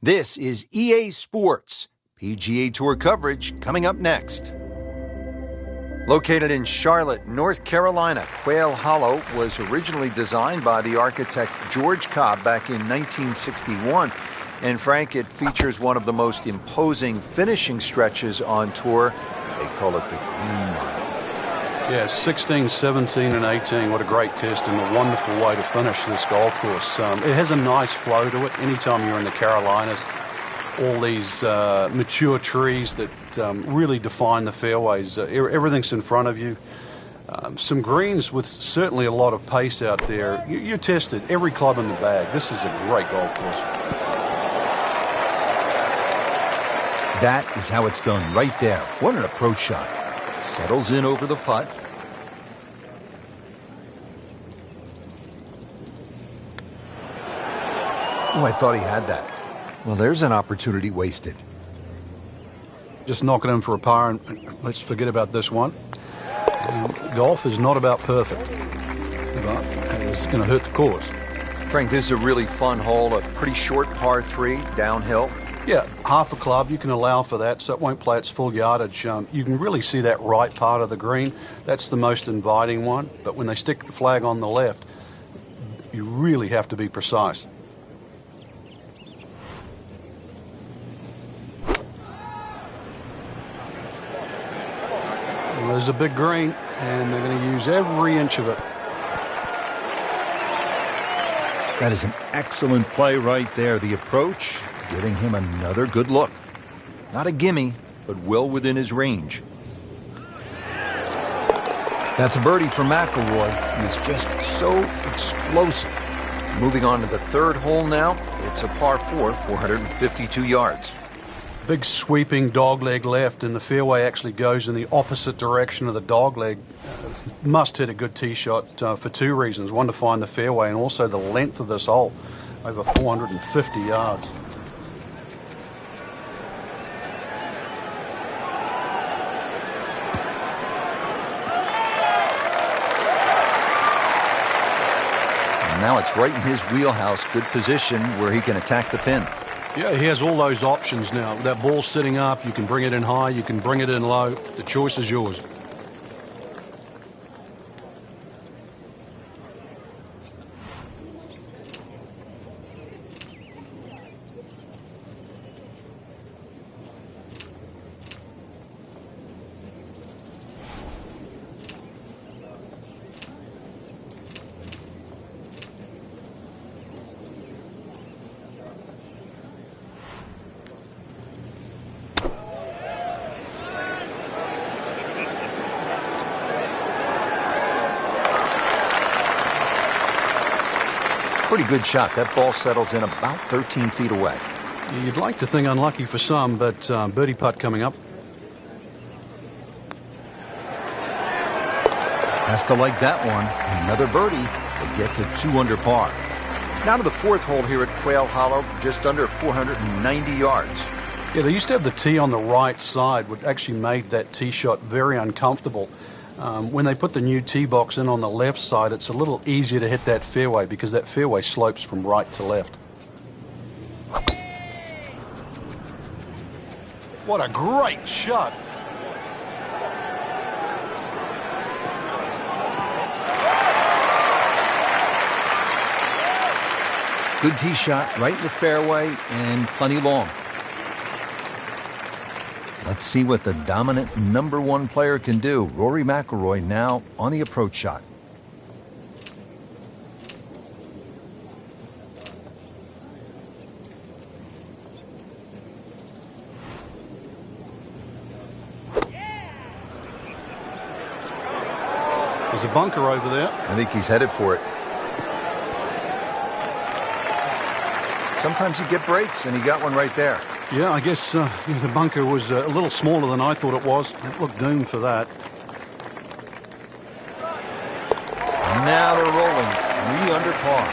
This is EA Sports, PGA Tour coverage coming up next. Located in Charlotte, North Carolina, Quail Hollow was originally designed by the architect George Cobb back in 1961. And Frank, it features one of the most imposing finishing stretches on tour. They call it the Green Mile. Yeah, 16, 17, and 18. What a great test and a wonderful way to finish this golf course. It has a nice flow to it. Anytime you're in the Carolinas, all these mature trees that really define the fairways. Everything's in front of you. Some greens with certainly a lot of pace out there. You tested every club in the bag. This is a great golf course. That is how it's done right there. What an approach shot. Settles in over the putt. Oh, I thought he had that. Well, there's an opportunity wasted. Just knock it in for a par and let's forget about this one. Golf is not about perfect, but it's going to hurt the course. Frank, this is a really fun hole, a pretty short par 3 downhill. Yeah, half a club, you can allow for that, so it won't play its full yardage. You can really see that right part of the green. That's the most inviting one, but when they stick the flag on the left, you really have to be precise. Well, there's a big green, and they're going to use every inch of it. That is an excellent play right there. The approach, giving him another good look. Not a gimme, but well within his range. That's a birdie for McIlroy. He's just so explosive. Moving on to the third hole now. It's a par 4, 452 yards. Big sweeping dogleg left, and the fairway actually goes in the opposite direction of the dogleg. Must hit a good tee shot for two reasons. One, to find the fairway, and also the length of this hole, over 450 yards. And now it's right in his wheelhouse. Good position where he can attack the pin. Yeah, he has all those options now. That ball's sitting up. You can bring it in high. You can bring it in low. The choice is yours. Pretty good shot. That ball settles in about 13 feet away. You'd like to think unlucky for some, but birdie putt coming up. Has to like that one. Another birdie to get to 2 under par. Now to the fourth hole here at Quail Hollow, just under 490 yards. Yeah, they used to have the tee on the right side, which actually made that tee shot very uncomfortable. When they put the new tee box in on the left side, it's a little easier to hit that fairway because that fairway slopes from right to left. What a great shot. Good tee shot right in the fairway and plenty long. Let's see what the dominant number one player can do. Rory McIlroy now on the approach shot. There's a bunker over there. I think he's headed for it. Sometimes you get breaks, and he got one right there. Yeah, I guess the bunker was a little smaller than I thought it was. It looked doomed for that. Now they're rolling. 3 under par.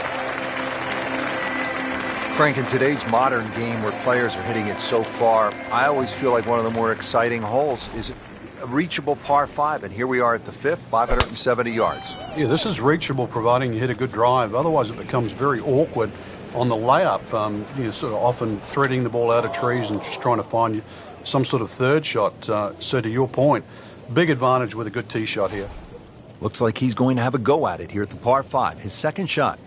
Frank, in today's modern game where players are hitting it so far, I always feel like one of the more exciting holes is a reachable par 5, and here we are at the 5th, 570 yards. Yeah, this is reachable providing you hit a good drive. Otherwise, it becomes very awkward on the layup. You're sort of often threading the ball out of trees and just trying to find some sort of third shot. So to your point, big advantage with a good tee shot here. Looks like he's going to have a go at it here at the par 5, his second shot.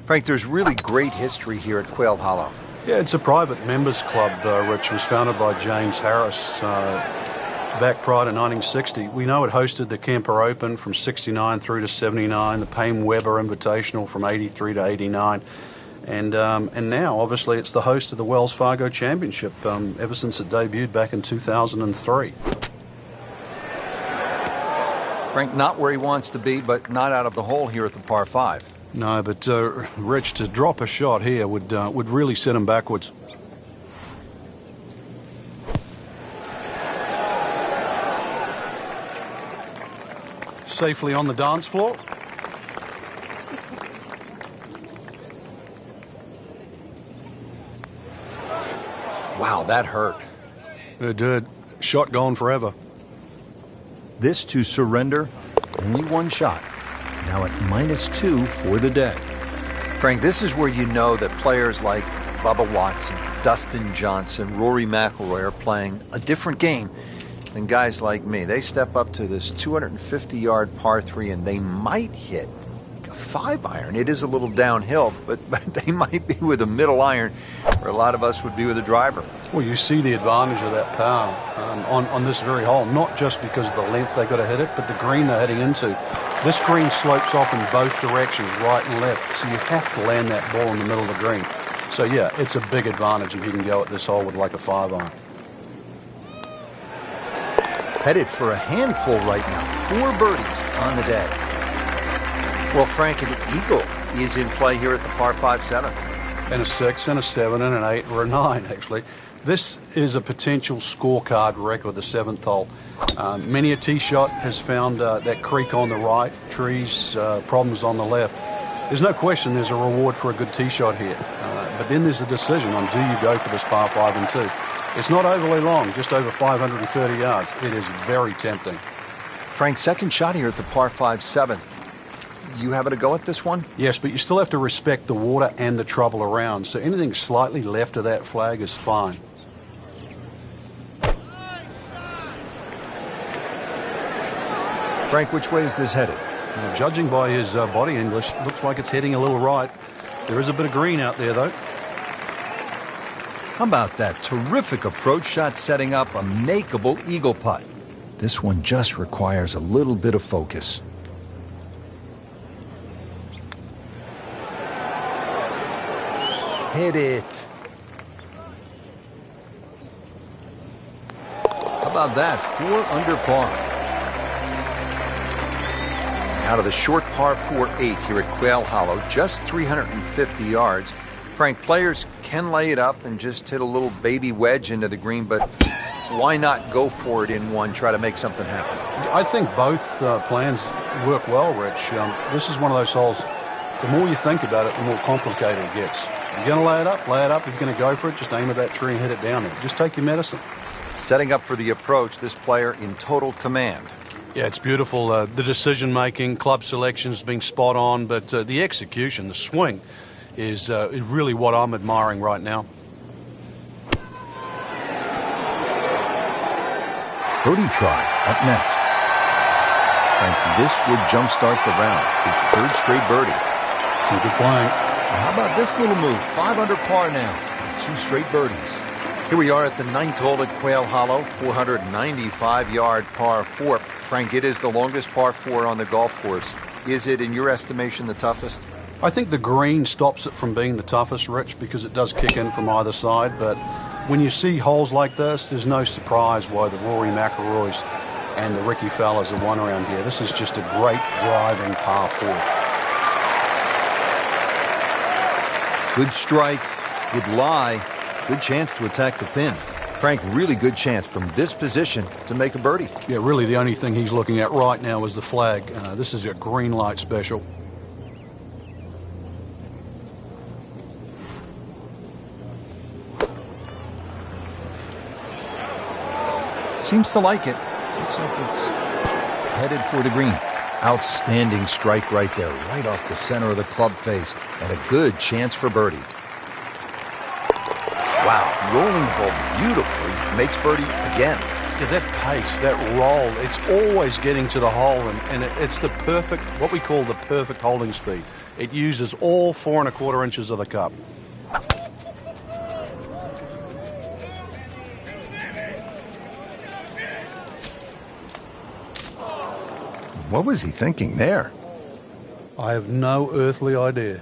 Frank, there's really great history here at Quail Hollow. Yeah, it's a private members club, Rich. Was founded by James Harris back prior to 1960. We know it hosted the Kemper Open from 69 through to 79, the Payne Weber Invitational from 83 to 89. And now, obviously, it's the host of the Wells Fargo Championship ever since it debuted back in 2003. Frank, not where he wants to be, but not out of the hole here at the par 5. No, but Rich, to drop a shot here would really set him backwards. Safely on the dance floor. Wow, that hurt. It did. Shot gone forever. This to surrender, only one shot. Now at -2 for the day. Frank, this is where you know that players like Bubba Watson, Dustin Johnson, Rory McIlroy are playing a different game than guys like me. They step up to this 250-yard par 3 and they might hit a 5-iron. It is a little downhill, but they might be with a middle iron where a lot of us would be with a driver. Well, you see the advantage of that power on this very hole, not just because of the length they got to hit it, but the green they're heading into. This green slopes off in both directions, right and left, so you have to land that ball in the middle of the green. So, yeah, it's a big advantage if you can go at this hole with like a 5-iron. Headed for a handful right now. 4 birdies on the day. Well, Frank, an eagle is in play here at the par 5 7. And a 6, and a 7, and an 8, or a 9, actually. This is a potential scorecard record, the 7th hole. Many a tee shot has found that creek on the right, trees, problems on the left. There's no question there's a reward for a good tee shot here. But then there's a decision on do you go for this par 5 and 2. It's not overly long, just over 530 yards. It is very tempting. Frank, second shot here at the par 5 7. You having a go at this one? Yes, but you still have to respect the water and the trouble around. So anything slightly left of that flag is fine. Frank, which way is this headed? Now, judging by his body English, looks like it's heading a little right. There is a bit of green out there, though. How about that terrific approach shot setting up a makeable eagle putt? This one just requires a little bit of focus. Hit it. How about that? 4 under par. Out of the short par 4-8 here at Quail Hollow, just 350 yards. Frank, players can lay it up and just hit a little baby wedge into the green, but why not go for it in one, try to make something happen? I think both plans work well, Rich. This is one of those holes, the more you think about it, the more complicated it gets. If you're going to lay it up, lay it up. If you're going to go for it, just aim at that tree and hit it down there. Just take your medicine. Setting up for the approach, this player in total command. Yeah, it's beautiful. The decision-making, club selection's been spot on, but the execution, the swing, is really what I'm admiring right now. Birdie try up next. Frank, this would jumpstart the round. Its 3rd straight birdie. Some good playing. How about this little move? 5 under par now. 2 straight birdies. Here we are at the 9th hole at Quail Hollow, 495-yard par 4. Frank, it is the longest par 4 on the golf course. Is it, in your estimation, the toughest? I think the green stops it from being the toughest, Rich, because it does kick in from either side. But when you see holes like this, there's no surprise why the Rory McIlroys and the Ricky Fowlers have won around here. This is just a great driving par 4. Good strike, good lie, good chance to attack the pin. Frank, really good chance from this position to make a birdie. Yeah, really the only thing he's looking at right now is the flag. This is a green light special. Seems to like it. Looks like it's headed for the green. Outstanding strike right there, right off the center of the club face, and a good chance for birdie. Wow, rolling the ball beautifully, makes birdie again. Yeah, that pace, that roll, it's always getting to the hole, and it's the perfect, what we call the perfect holding speed. It uses all 4 1/4 inches of the cup. What was he thinking there? I have no earthly idea.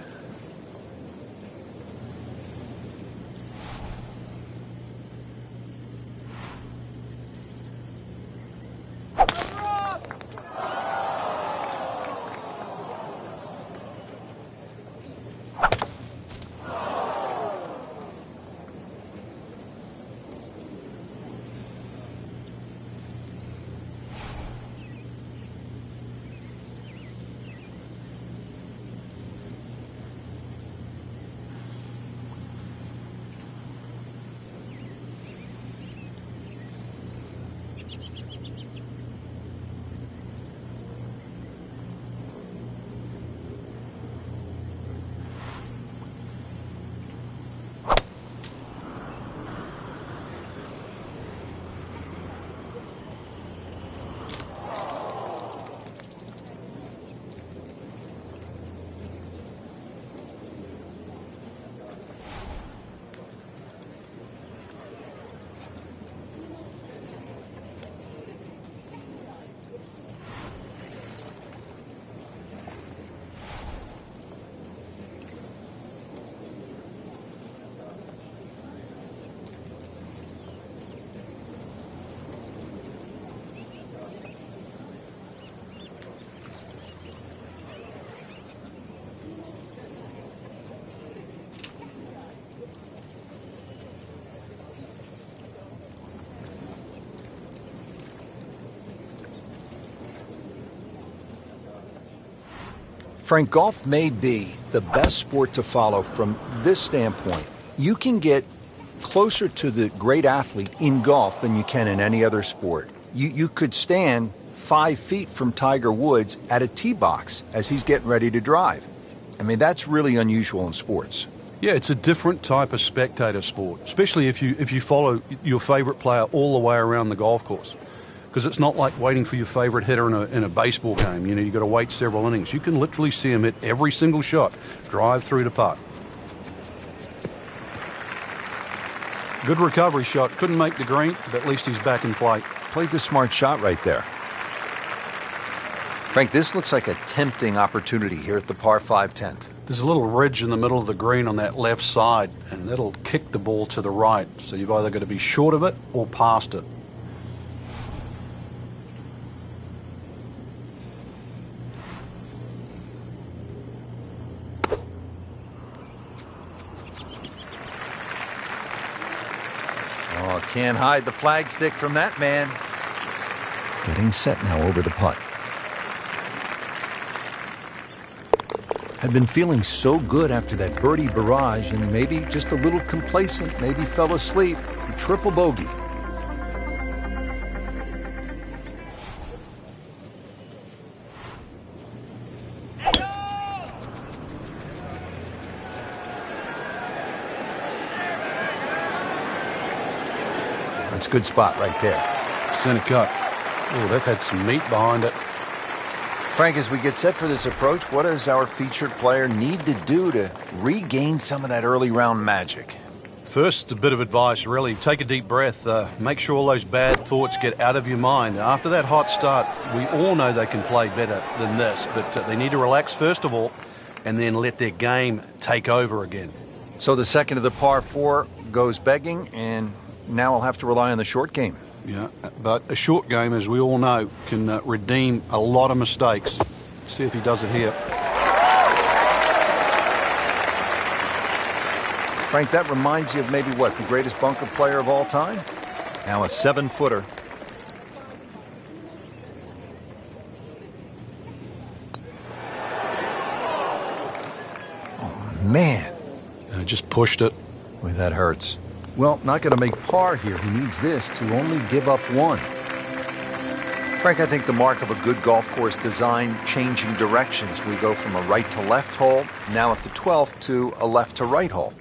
Frank, golf may be the best sport to follow from this standpoint. You can get closer to the great athlete in golf than you can in any other sport. You could stand 5 feet from Tiger Woods at a tee box as he's getting ready to drive. I mean, that's really unusual in sports. Yeah, it's a different type of spectator sport, especially if you follow your favorite player all the way around the golf course. Because it's not like waiting for your favorite hitter in a baseball game. You know, you've got to wait several innings. You can literally see him hit every single shot, drive through the putt. Good recovery shot. Couldn't make the green, but at least he's back in play. Played the smart shot right there. Frank, this looks like a tempting opportunity here at the par 5 10th. There's a little ridge in the middle of the green on that left side, and that'll kick the ball to the right. So you've either got to be short of it or past it. Oh, can't hide the flagstick from that man. Getting set now over the putt. Had been feeling so good after that birdie barrage and maybe just a little complacent, maybe fell asleep. Triple bogey. That's a good spot right there. Center cut. Oh, that had some meat behind it. Frank, as we get set for this approach, what does our featured player need to do to regain some of that early round magic? First, a bit of advice, really. Take a deep breath. Make sure all those bad thoughts get out of your mind. After that hot start, we all know they can play better than this, but they need to relax first of all and then let their game take over again. So the second of the par 4 goes begging, and now I'll have to rely on the short game. Yeah, but a short game, as we all know, can redeem a lot of mistakes. See if he does it here. Frank, that reminds you of maybe what, the greatest bunker player of all time? Now a 7-footer. Oh, man. Just pushed it. Boy, that hurts. Well, not going to make par here. He needs this to only give up one. Frank, I think the mark of a good golf course design, changing directions. We go from a right to left hole, now at the 12th, to a left to right hole.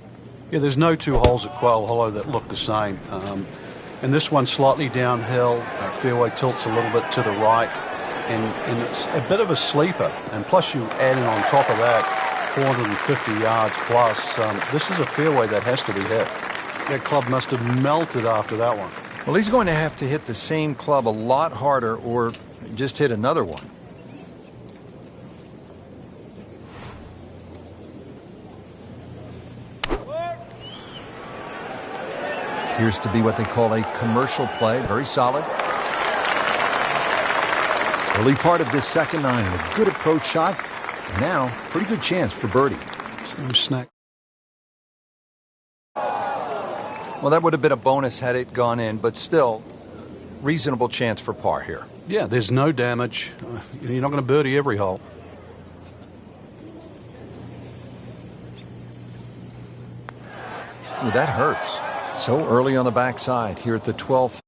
Yeah, there's no two holes at Quail Hollow that look the same. And this one's slightly downhill. Fairway tilts a little bit to the right. And it's a bit of a sleeper. And plus you add in on top of that 450 yards plus. This is a fairway that has to be hit. That club must have melted after that one. Well, he's going to have to hit the same club a lot harder or just hit another one. Appears to be what they call a commercial play. Very solid. Early part of this second nine, a good approach shot. Now, pretty good chance for birdie. Same snack. Well, that would have been a bonus had it gone in, but still, reasonable chance for par here. Yeah, there's no damage. You're not going to birdie every hole. Ooh, that hurts. So early on the backside here at the 12th.